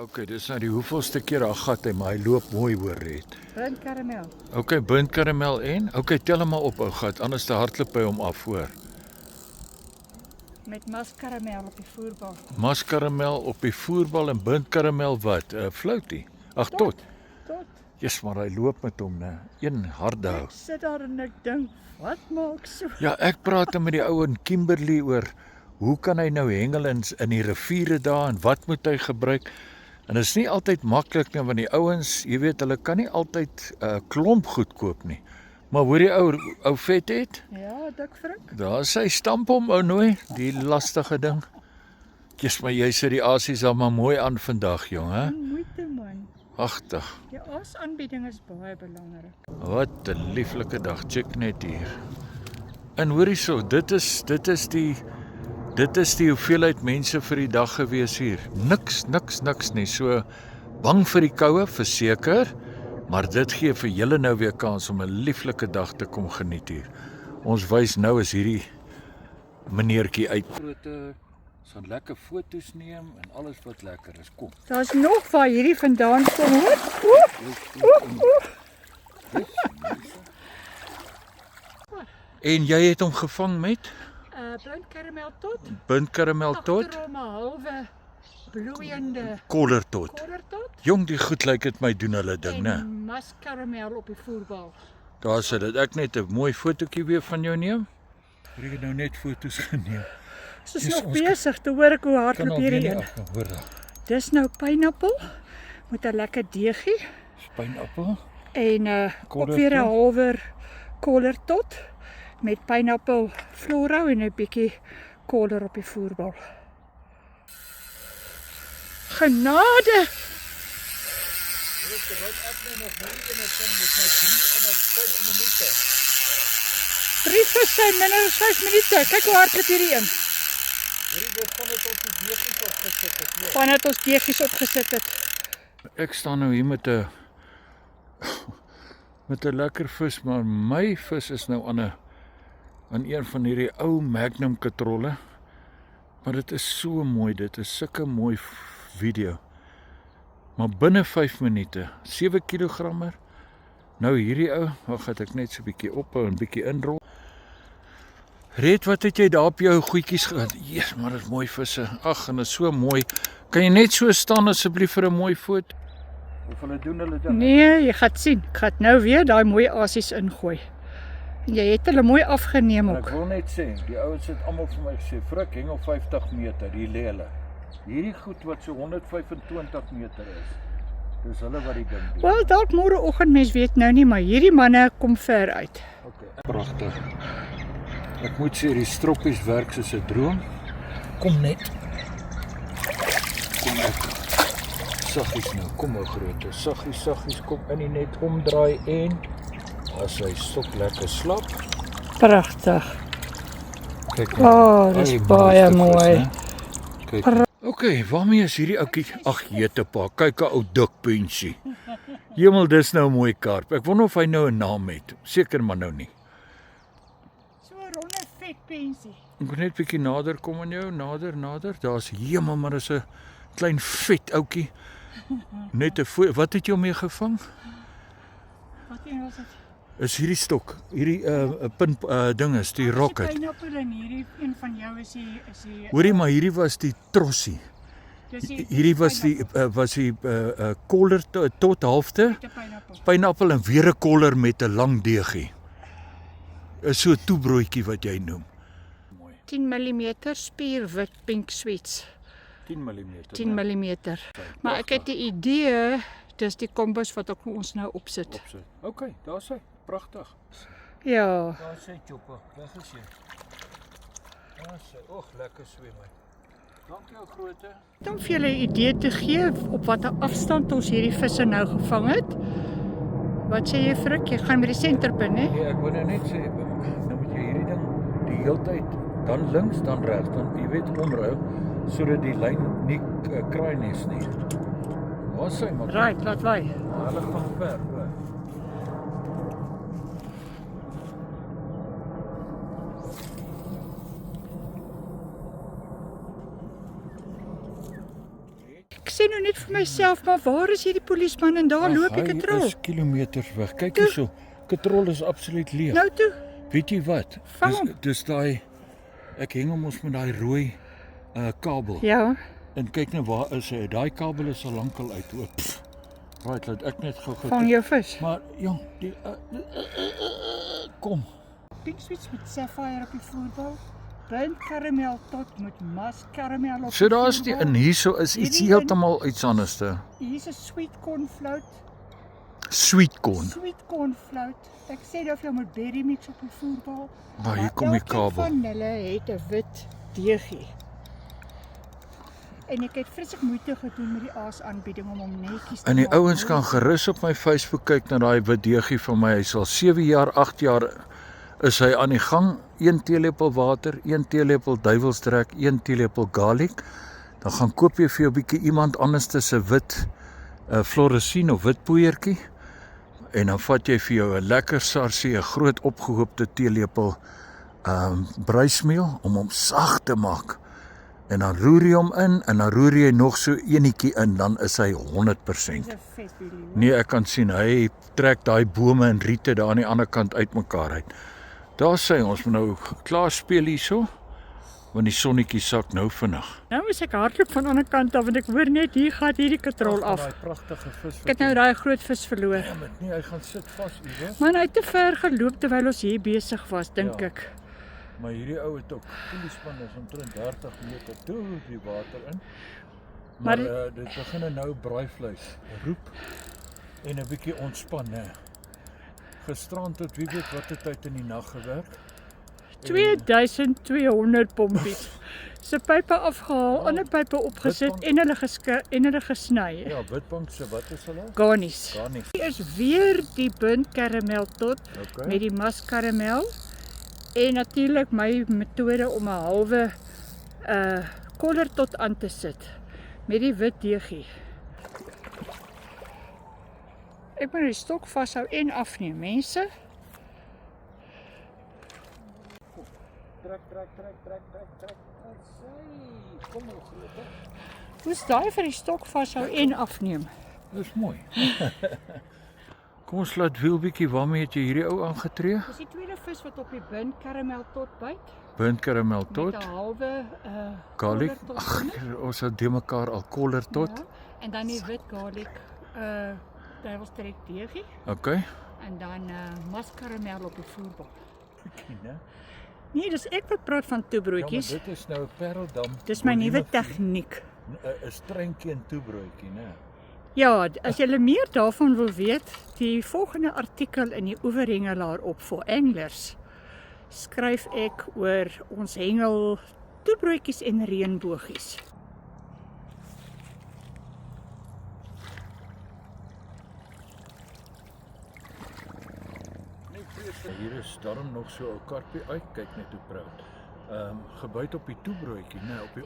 okay, dis nou die hoeveelste keer daar gat hy, maar hy loop mooi hoor het. Burnt karamel. Okay, burnt karamel en? Okay, tel hom maar op ou gat, anders te hardloop hy hom af hoor. Met maskaramel op die voerbal. Maskaramel op die voerbal en burnt karamel wat? Floutie. Ag tot. Tot. Jesus, maar hy loop met hom, né? Een harde hou. Ek sit daar en ek dink, wat maak so? Ja, ek praat met die ou in Kimberley oor hoe kan hy nou hengel in die riviere daar en wat moet hy gebruik? En dit is nie altyd maklik nie, want die ouens, jy weet, hulle kan nie altyd 'n klomp goed koop nie. Maar hoor die ou vet het? Ja, dik frik. Daar is hy stamp hom ou nooi, die lastige ding. Jesus, maar jy sit die asies al maar mooi aan vandag, jong, hè? Moeite man. Agtig. Die aasaanbieding is baie belangrik. Wat 'n lieflike dag, check net hier. En hoor hierso, dit is die hoeveelheid mense vir die dag gewees hier. Niks nie. So bang vir die koue, verseker, maar dit gee vir julle nou weer kans om 'n lieflike dag te kom geniet hier. Ons wys nou is hierdie meneertjie uit. Grote gaan lekker foto's neem en alles wat lekker is. Kom. Daar's nog waar hierdie vandaan kom, hoor. En jy het hom gevang met Burnt karamel tot. burnt karamel tot, Agterom 'n halwe bloeiende koller tot. koller tot. Jong, die goed lyk dit my doen hulle ding, né? En maskaramel op die voerbal. Daar sit dit. Ek net 'n mooi fotootjie weer van jou neem. Ek het nou net foto's geneem. Ons is Yes, nog ons besig te hoor ek hoe Kan hardloop al hierdie weer een. nie af, hoor daar. Dis nou pineappel met 'n lekker deegie Pineappel. en ook Koller weer 'n tot. halwer koller tot met pineappel floro en 'n bietjie koller op die voerbal. Genade! Wat ek nou nog nie in 'n ding met my 3,5 minute. 3 visse in minder as 5 minute. Kyk hoe hardloop hierdie een. Hierdie begin het ons die deegies opgesit het. Van het ons deegies opgesit het. Ek staan nou hier met 'n lekker vis, maar my vis is nou aan een van hierdie ou Magnum katrolle. Maar dit is so mooi, dit is sulke mooi video. Maar binne 5 minute, 7 kilogrammer. Nou hierdie ou, wag het ek net so 'n bietjie ophou en bietjie inrol. Red, wat het jy daar op jou goedjies gehad? Jesus, maar dit is mooi visse. Ag, en dit is so mooi. Kan jy net so staan asseblief vir 'n mooi foto? Of hulle doen hulle ding. Nee, jy gaan sien. Ek gaan nou weer daai mooi asies ingooi. En jy het hulle mooi afgeneem Ek ook. wil net sê, die ouens het almal vir my gesê, "Frik, hengel 50 meter, hier lê hulle." Hierdie goed wat so 125 meter is. Dis hulle wat die ding doen. Wel, dalk môreoggend, mens weet nou nie, maar hierdie manne kom ver uit. Okay, pragtig. Ek moet sê die stroppies werk soos 'n droom. Kom net. Kom ek. Saggies nou, kom ou groote. Saggies, kom in die net omdraai en as hy stok lekker slap. Pragtig. Kyk Dis baie mooi. Kyk. Okay, waarmee is hierdie ouetjie? Ag, jetepa, kyk 'n ou dik pensie. Hemel, dis nou 'n mooi karp. Ek wonder of hy nou 'n naam het. Seker maar nou nie. So 'n ronde vet pensie. Ek moet net bietjie nader kom aan jou, nader. Daar's hemel, maar dis 'n klein vet ouetjie. Net 'n wat het jy hom mee gevang? Wat een was dit? Is hierdie stok, hierdie punt ding is die rocket. Pineappel en hierdie een van jou is die Hoorie, maar hierdie was die trossie. Hierdie was die koller tot halfte. Pineappel en weer 'n koller met 'n lang deegie. Is so 'n toebroodjie wat jy noem. 10 mm spierwit pink sweets. 10 mm. 10 mm. Maar ek het die idee, dis die kombos wat ek vir ons nou opsit. Okay, daar's hy. Pragtig. Ja. Daar's hy, chopper. Weg is hy. Daar's hy. Oeg, lekker swem hy. Dankie ou groote. Om vir julle 'n idee te gee op watter afstand ons hierdie visse nou gevang het. Wat sê jy, Frik? Jy gaan met die senterpunt, hè? Nee, ek wou nou net sê, nou moet jy hierdie ding die heeltyd dan links dan regs, dan jy weet omruil sodat die lyn nie kraaies nie. Waar sy maar. Right, laat waai. Hulle gaan ver. Ek sê nou net vir myself, maar waar is hierdie polisieman en daar loop die katrol? Hy is kilometers weg. Kyk hierso. Katrol is absoluut leeg. Nou toe, Weet jy wat? Vang hom. Dis daai ek heng hom ons met daai rooi kabel. ja, En kyk nou waar is hy? Daai kabel is al lankal uit. O, pff. Right, laat ek net gou vang jou vis. Maar jong, die kom. Pink Sweets met Sapphire op die vloerbal. Burnt caramel tot met mas caramel op So die daar's die vloerbal. in hierso is iets Hierdie in- heeltemal iets anderste. Hier's 'n sweet corn float. Sweet corn. Sweet corn float. Ek sê dat jy met berry mix op die vloerbal. Maar hier kom die elkeen kabel. van hulle het 'n wit deegie. En ek het vreeslik moeite gedoen met die aanbieding om hom netjies te En die maak. ouens kan gerus op my Facebook kyk na daai wit deegie van my. Hy's al 7 jaar, 8 jaar is hy aan die gang. 1 teelepel water, 1 teelepel duiwelsdrek, 1 teelepel garlic. Dan gaan koop jy vir jou bietjie iemand anderste se wit floresien of wit poeiertjie. En dan vat jy vir jou 'n lekker sarsie, 'n groot opgehoopte teelepel bruismeel om hom sag te maak. En dan roer jy hom in en dan roer jy nog so enetjie in, dan is hy 100%. Dis 'n vet video. Nee, ek kan sien hy trek daai bome en riete daar aan die ander kant uitmekaar uit. Daar sê ons moet nou klaar speel hierso, want die sonnetjie sak nou vinnig. Nou is ek hardloop van die ander kant af want ek hoor net hier gaan hierdie katrol af. Daai pragtige vis. Ek het nou daai groot vis verloor. Ja, maar nee, hy gaan sit vas iewers. Maar hy het te ver geloop terwyl ons hier besig was, dink Ja. ek. Maar hierdie ou het ook poeliespan is omtrent 30 meter toe die water in. Maar Maar- dit begin nou braaivleis roep en 'n bietjie ontspan, hè. Gisterand tot wie weet watter tyd in die nag gewerk. 2200 pompies. Se pype afgehaal, ander pype opgesit Witbank. en hulle gesny. Ja, Witbank se wat is hulle? Garnies. Daar nie. Hier is weer die burnt caramel tot Okay. met die maskaramel en natuurlik my metode om 'n halwe koller tot aan te sit met die wit deegie. Ek moet die stok vashou en afneem, mense. Trek. Kom ons loop. Hoe's daai vir die stok vashou en afneem? Dis mooi. Kom ons laat wiel bietjie, waarmee het jy hierdie ou aangetree? Dis die tweede vis wat op die burnt caramel tot byt. Burnt caramel tot, Met 'n halwe garlic. koller tot Ag, binne. ons het de mekaar al koller tot. Ja, en dan die wit garlic duiwelstrek deegie Okay. en dan maskaramel op die vloerbal. né? Nee, dis ek wat praat van toebroodjies. Ja, maar dit is nou 'n Parelham. Dis my nuwe tegniek. 'n Strengkie en toebroodjie, né? Ja, as jy meer daarvan wil weet, die volgende artikel in die Oeverhengelaar op vir anglers skryf ek oor ons hengel toebroodjies en reënbogies. Hier is darm nog so 'n karpie uit, kyk net hoe proud. Gebyt op die toebroodjie, né, op die